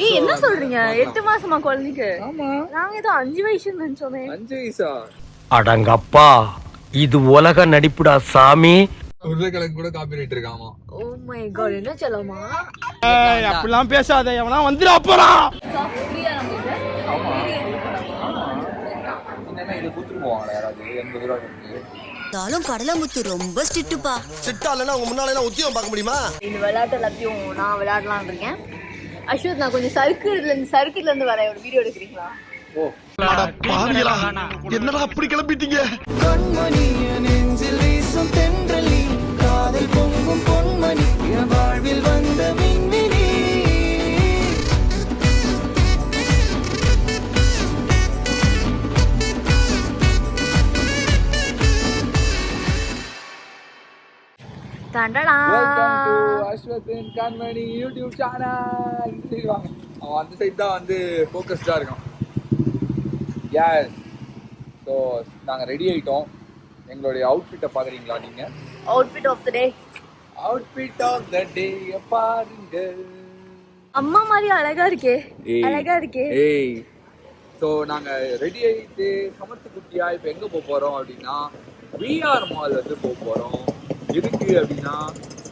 ஏய் என்ன சொல்றீங்க? 8 மாசமா குழந்தைக்கு? ஆமா. நாங்க ஏதோ 5 வயசுன்னு நினைச்சோமே. 5 வயசா? அடங்கப்பா, இது உலக நடிப்புடா சாமி. உருளைக்கிழங்கு கூட காப்பிரைட் இருக்காமா. ஓ மை காட், என்ன சொல்லமா? அப்படிலாம் பேசாத, எவனா வந்துடா போறான். ஃப்ரீயா நமக்கு. ஆமா. என்னன்னா இது குத்துட்டு போவாங்களா யாராவது 80 ரூபா கொடுத்து? தாலும் கடலமுத்து ரொம்ப ஸ்ட்ரிக்ட்டுப்பா. ஸ்ட்ரிக்ட்டா இல்லனா உங்க முன்னால எல்லாம் உத்தியோகம் பார்க்க முடியுமா? இந்த விளையாட்டு எல்லாத்தையும் நான் விளையாடலாம்னு இருக்கேன். அஸ்வத், நான் கொஞ்சம் சர்க்கிட்ல இருந்து வரேன், ஒரு வீடியோ எடுக்கிறீங்களா? ஓ பாவிகளா, என்னடா அப்படி கிளம்பிட்டீங்க? கண்மணி நெஞ்சில் வீசும் தென்றலி, காதல் பொங்கும் பொன்மணி, என் வாழ்வில் வந்த மின்மினி. Welcome to அஸ்வத்தின் Kanmani YouTube channel. அவன் அந்த சைடு தான் வந்து ஃபோக்கஸ்டா இருக்கான். எஸ், ஸோ நாங்கள் ரெடி ஆகிட்டோம். எங்களுடைய அவுட்ஃபிட்டை பார்க்குறீங்களா நீங்கள்? Outfit of the day. Outfit of the day பாருங்க. அம்மா மாதிரி அழகா இருக்கே. அழகா இருக்கே. ஏய், ஸோ நாங்கள் ரெடி ஆகிட்டு சமத்து குட்டியா இப்போ எங்கே போக போகிறோம் அப்படின்னா விஆர் மால் வந்து போக போகிறோம். எதுக்கு அப்படின்னா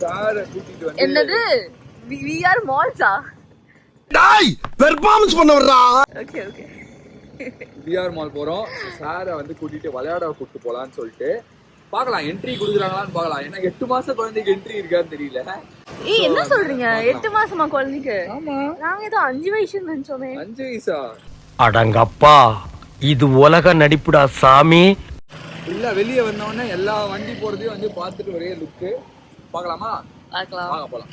சாரை கூட்டிட்டு வந்து. என்னது விஆர் மால்ஸா? டாய் பெர்ஃபார்மன்ஸ் பண்ண வர்றா. Okay okay. விஆர் மால் போறோம். சாரை வந்து கூட்டிட்டு விளையாட கூட்டிட்டு போலான்னு சொல்லிட்டு பார்க்கலாம், என்ட்ரி கொடுக்குறாங்களான்னு பார்க்கலாம். ஏன்னா 8 மாசம் குழந்தைக்கு என்ட்ரி இருக்கான்னு தெரியல. ஏய் என்ன சொல்றீங்க? 8 மாசமா குழந்தைக்கு? ஆமா. நாங்க ஏதோ 5 வயசுன்னு நினைச்சோமே. 5 வயசா? அடங்கப்பா, இது உலக நடிப்புடா சாமி. இல்ல, வெளியே வந்தோடனே எல்லா வண்டி போறதையும் வந்து பார்த்துட்டு ஒரே லுக்கு பார்க்கலாமா? பார்க்கலாம், வாங்க போலாம்.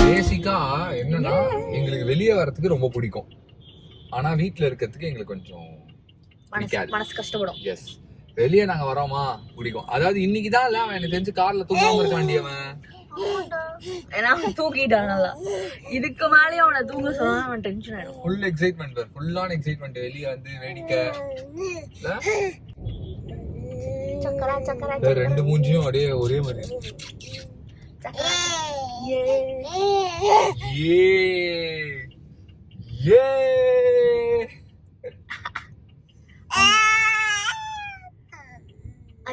பேசிக்கா என்னன்னா எங்களுக்கு வெளியே வரதுக்கு ரொம்ப பிடிக்கும், ஆனா வீட்டுல இருக்கிறதுக்கு எங்களுக்கு கொஞ்சம் மனசு கஷ்டப்படும். எஸ், வெளியே நாங்க வரோமா பிடிக்கும். அதாவது இன்னைக்குதான் இல்ல, அவன் எனக்கு தெரிஞ்சு கார்ல தூங்காம இருக்க வேண்டியவன். ஏன்னா தூக்கிட்டான் நல்லா. இதுக்கு மேலேயும் அவனை தூங்க சொன்னா அவன் டென்ஷன் ஆயிடும். ஃபுல் எக்ஸைட்மெண்ட், ஃபுல்லான எக்ஸைட்மெண்ட். வெளியே வந்து வேடிக்கை. சக்கரா சக்கரா ரெண்டு மூஞ்சியும் அப்படியே ஒரே மாதிரி.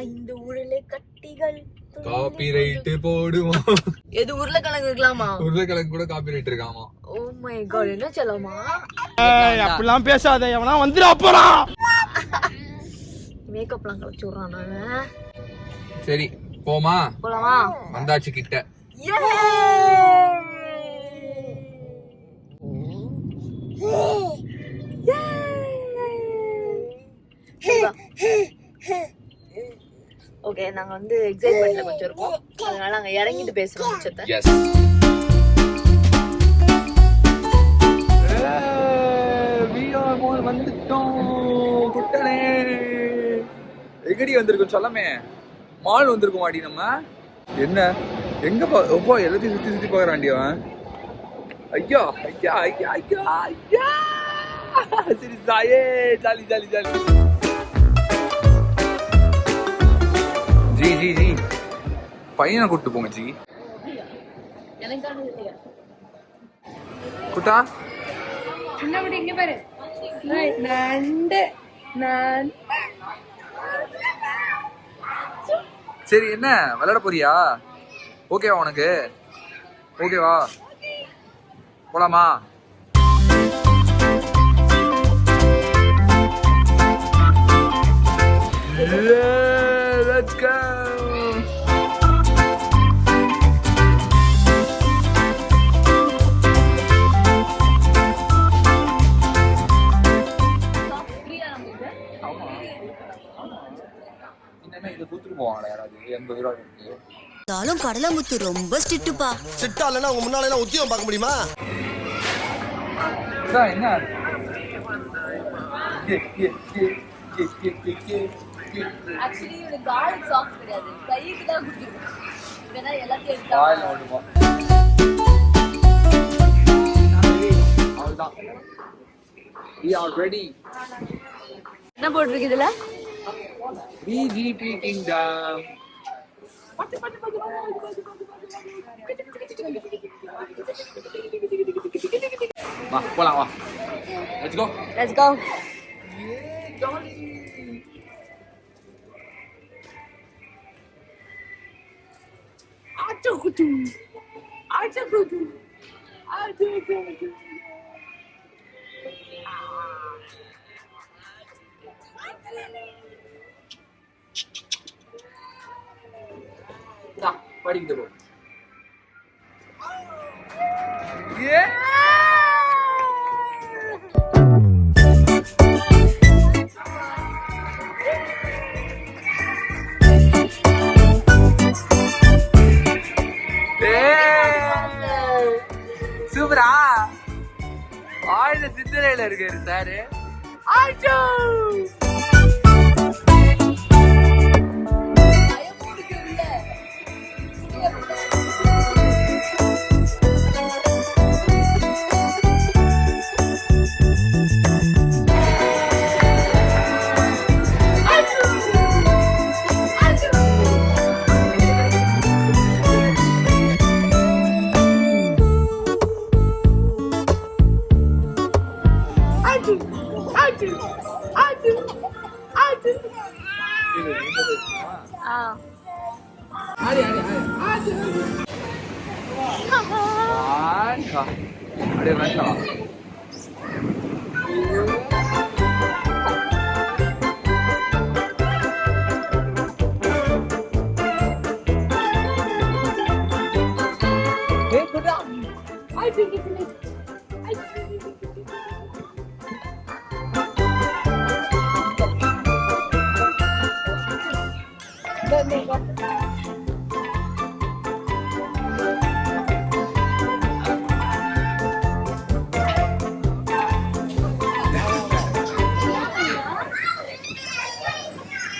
ஐந்து உருளை கட்டிகள் காப்பிரைட் போடுமா? எது உருளைக்கிழங்கு இருக்கலாமா? உருளைக்கிழங்கு கூட காப்பிரைட் இருக்காமா. ஓ மை காட், என்ன சொல்லமா? அப்படிலாம் பேசாத, எவனா வந்துடா போறான். மேக்கப்லாம் கலச்சு விடுறான் நானு. சரி போமா? போலாமா? வந்தாச்சு கிட்ட. ஓகே, நாங்க வந்து எக்ஸைட்மென்ட்ல கொஞ்சம் இருக்கோம், அதனால நாங்க இறங்கிட்டு பேசுறோம் மிச்சத்தை. எஸ், விஆர் மால் வந்துட்டோம். குட்டனே எங்கடி வந்திருக்கோம் சொல்லமே? மால் வந்திருக்கோம் அடி. நம்ம என்ன எங்க எப்போ எல்லாத்தையும் சுத்தி சுத்தி பாக்குறான்டி அவன். ஐயா ஐயா ஐயா ஐயா ஐயா. சரி ஜாயே, ஜாலி ஜாலி ஜாலி. ஜி ஜி ஜி, பையனை கூப்பிட்டு போங்க ஜி. குட்டா சின்ன குட்டி இங்க பாரு. நண்டு நான். சரி, என்ன விளையாட போறியா? ஓகேவா உனக்கு? ஓகேவா? போலாமா? Let's go. என்னன்னா இது குத்துட்டு போவாங்களா யாராவது 80 ரூபா கொடுத்து? தாலும் கடலமுத்து ரொம்ப ஸ்ட்ரிக்ட்டுப்பா. ஸ்ட்ரிக்ட்டா இல்லனா உங்க முன்னால எல்லாம் உத்தியோகம் பார்க்க முடியுமா? என்ன ஆக்சுவலி இது கார்லிக் சாக்ஸ் கிடையாது, கைக்கு தான் குடிக்கும். இதனா எல்லாத்தையும் எடுத்து ஆயில் ஓடுமா? அவ்வளவுதான். We are ready. என்ன போட்டுருக்கு இதுல? VGP Kingdom. வா போலாம் வா. Let's go. Let's go. படிக்கிட்டு போ. சூப்பரா ஆயுத சித்திரையில இருக்காரு சாரு. அப்படியே வேண்டாம்.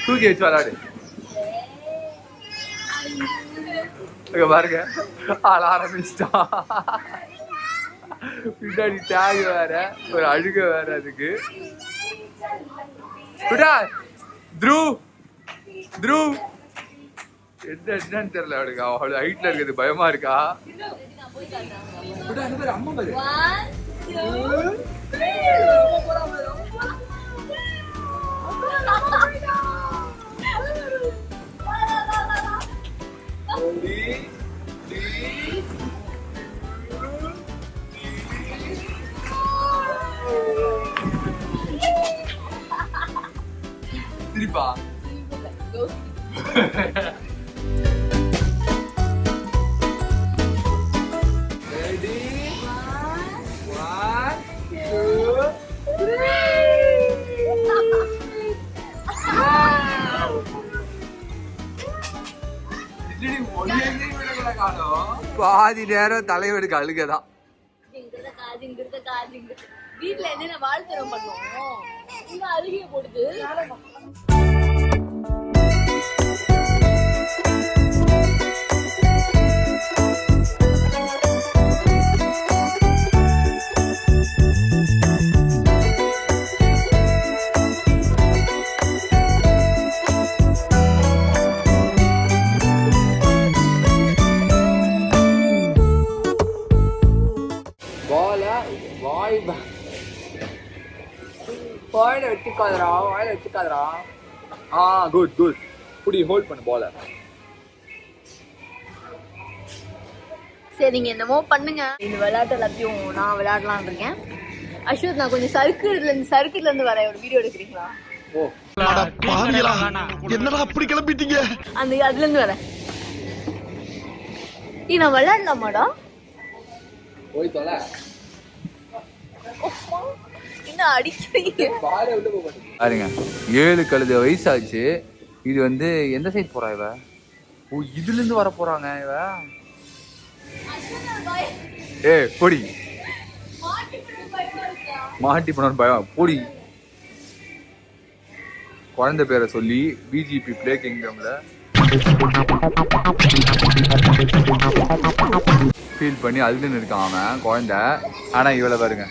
தூக்கி வச்சு விளாடு. பாருங்க ஆள ஆரம்பிச்சிட்டான். பின்னாடி டேக் வேற ஒரு அழுக வேற அதுக்கு. த்ரூ என்னன்னு தெரியல அவனுக்கு. அவளோட ஹைட்ல இருக்குது பயமா இருக்கா. அம்மா பாரு. சிரிப்பா பாதி நேரம் தலைவனுக்கு அழுகதான். வீட்டுல என்ன வாழ்த்தரம் பண்ணுவோம் அழுகிய போடுது. வாயில வச்சுக்காதரா. குட் புடி ஹோல்ட் பண்ணு பால. சரி நீங்க என்னமோ பண்ணுங்க. இந்த விளையாட்டு எல்லாத்தையும் நான் விளையாடலாம்னு இருக்கேன். அஸ்வத் நான் கொஞ்சம் சர்க்கிள்ல இருந்து வர ஒரு வீடியோ எடுக்கிறீங்களா? ஓ என்னடா அப்படி கிளம்பிட்டீங்க? அதுல இருந்து வரேன். நான் விளையாடலாமாடா? போய் தொலை. என்ன அடிக்கிறீங்க? பாருங்க 7 கழுத வயசாச்சு. இது வந்து எந்த சைடு போறா இவ? ஓ இதுல இருந்து வர போறாங்க இவ. பொடி மாட்டி போன பயம். பொடி குழந்தை பேரை சொல்லி பிஜிபி பிளே கிங்டம்ல ஃபீல் பண்ணி அதுல இருக்கான் அவன் குழந்தை. ஆனா இவளை பாருங்க.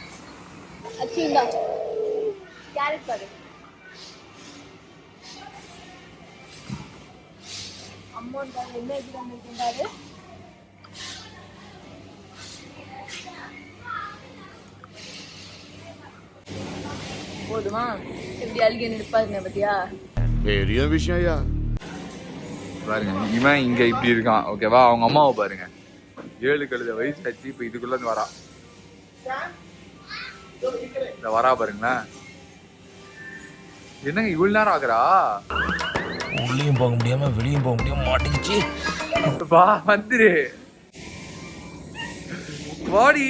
போதுமா? எப்படி அழுகி நிற்பாருங்க பத்தியா? பெரிய விஷயம்யா. பாருங்க இவன் இங்க இப்படி இருக்கான் ஓகேவா. அவங்க அம்மாவை பாருங்க, 7 கழுத வயசு ஆச்சு, இப்ப இதுக்குள்ள இருந்து வரா. இந்த வரா பாருங்களேன். என்னங்க இவ்வளவு நேரம் ஆகுறா? உள்ளேயும் போக முடியாம வெளியும் போக முடியாம மாட்டிக்கிச்சு. வா வந்துரு வாடி.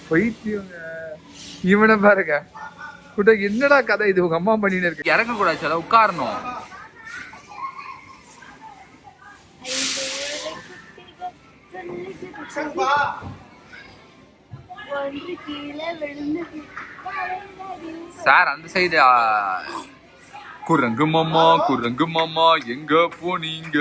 பைத்தியங்க இவனை பாருங்க. கூட என்னடா கதை இது? உங்க அம்மா பண்ணின்னு இருக்கு. இறங்க கூடாது, உட்காரணும். சார் அந்த சைடு குரங்கு மாமா எங்க போனீங்க?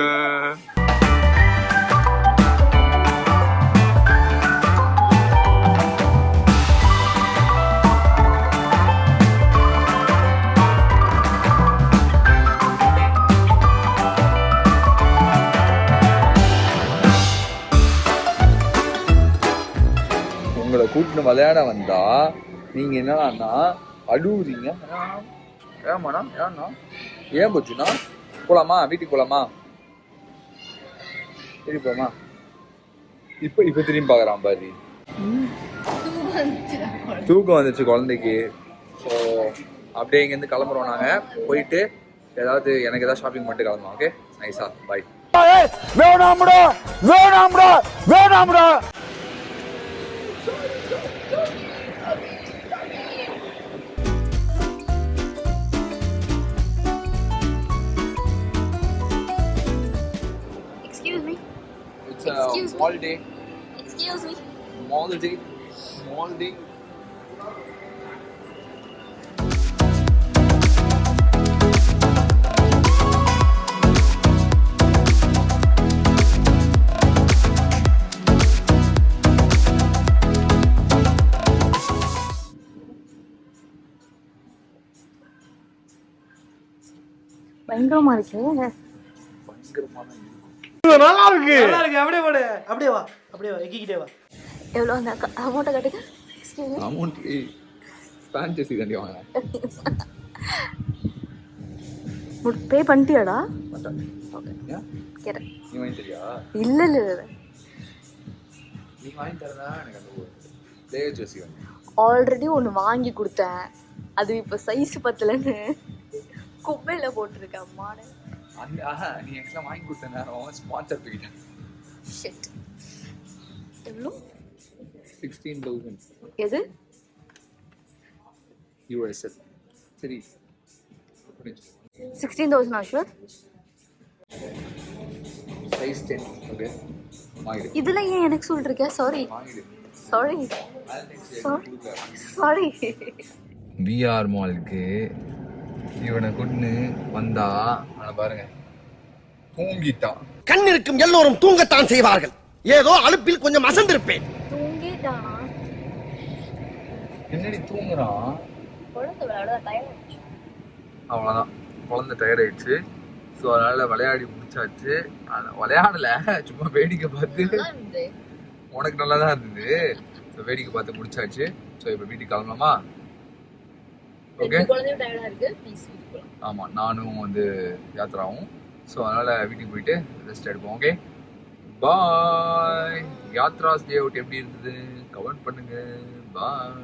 உங்களை கூட்டின்னு விளையாட வந்தா நீங்க என்னன்னா அழுவுறீங்க. ஏமாண்ணா ஏன்னா ஏன் போச்சுன்னா போலாமா? வீட்டுக்கு போலாமா? சரி போமா. இப்ப திரும்பி பாக்குறான் பாரு. தூக்கம் வந்துச்சு குழந்தைக்கு. ஸோ அப்படியே இங்கேருந்து கிளம்புறோம். நாங்க போயிட்டு ஏதாவது எனக்கு ஏதாவது ஷாப்பிங் பண்ணிட்டு கிளம்புறோம். ஓகே நைஸா பாய். வேணாம்டா வேணாம்டா வேணாம்டா. It's a small day. Excuse me. Small day. பயங்கரமா இருக்கு. நல்லா இருக்கு நல்லா இருக்கு. அப்படியே போடு. அப்படியே வா எக்கிக்கிட்டே வா. எவ்வளோ அந்த அமௌண்ட்டை காட்டுங்க. அமௌண்ட் ஃபேண்டசி தாண்டி வாங்க. பே பண்ணிட்டியாடா? ஓகே கேட்டேன். நீ வாங்கி தரியா? இல்லை நீ வாங்கி தரதா எனக்கு அந்த லேயர் ஜெர்சி வாங்க. ஆல்ரெடி ஒன்று வாங்கி கொடுத்தேன், அது இப்போ சைஸ் பத்தலன்னு குப்பையில போட்டிருக்கேன். அம்மானு நீ எக்ஸ்ட்ரா வாங்கி கொடுத்த நேரம் ஸ்பான்சர் போயிட்டேன். ஷிட். எவ்வளோ? 16,000. எது? USL. சரி 16,000 ஆஷுவர். சைஸ் 10. ஓகே வாங்கிடு. இதுல ஏன் எனக்கு சொல்லிருக்க? சாரி வாங்கிடு. சாரி. VR மாலுக்கு இவனை கொண்டு வந்தா பாருங்க தூங்கிட்டான். கண் இருக்கும் எல்லோரும் தூங்கத்தான் செய்வார்கள். ஏதோ அலுப்பில் கொஞ்சம் அசந்திருப்பேன். தூங்கிட்டானா? என்னடி தூங்குறான்? குழந்தை விளையாட டயர்ட். அவ்வளோதான், குழந்தை டயர்ட் ஆயிடுச்சு. ஸோ அதனால விளையாடி முடிச்சாச்சு. விளையாடல, சும்மா வேடிக்கை பார்த்து. உனக்கு நல்லா தான் இருந்தது. ஸோ வேடிக்கை பார்த்து முடிச்சாச்சு. ஸோ இப்போ வீட்டுக்கு கிளம்பலாமா? ஓகே. ஆமாம், நானும் வந்து யாத்திராவும். ஸோ அதனால் வீட்டுக்கு போயிட்டு ரெஸ்ட் எடுப்போம். Okay bye. Yatra's day out எப்படி இருந்தது கமெண்ட் பண்ணுங்க. பாய்.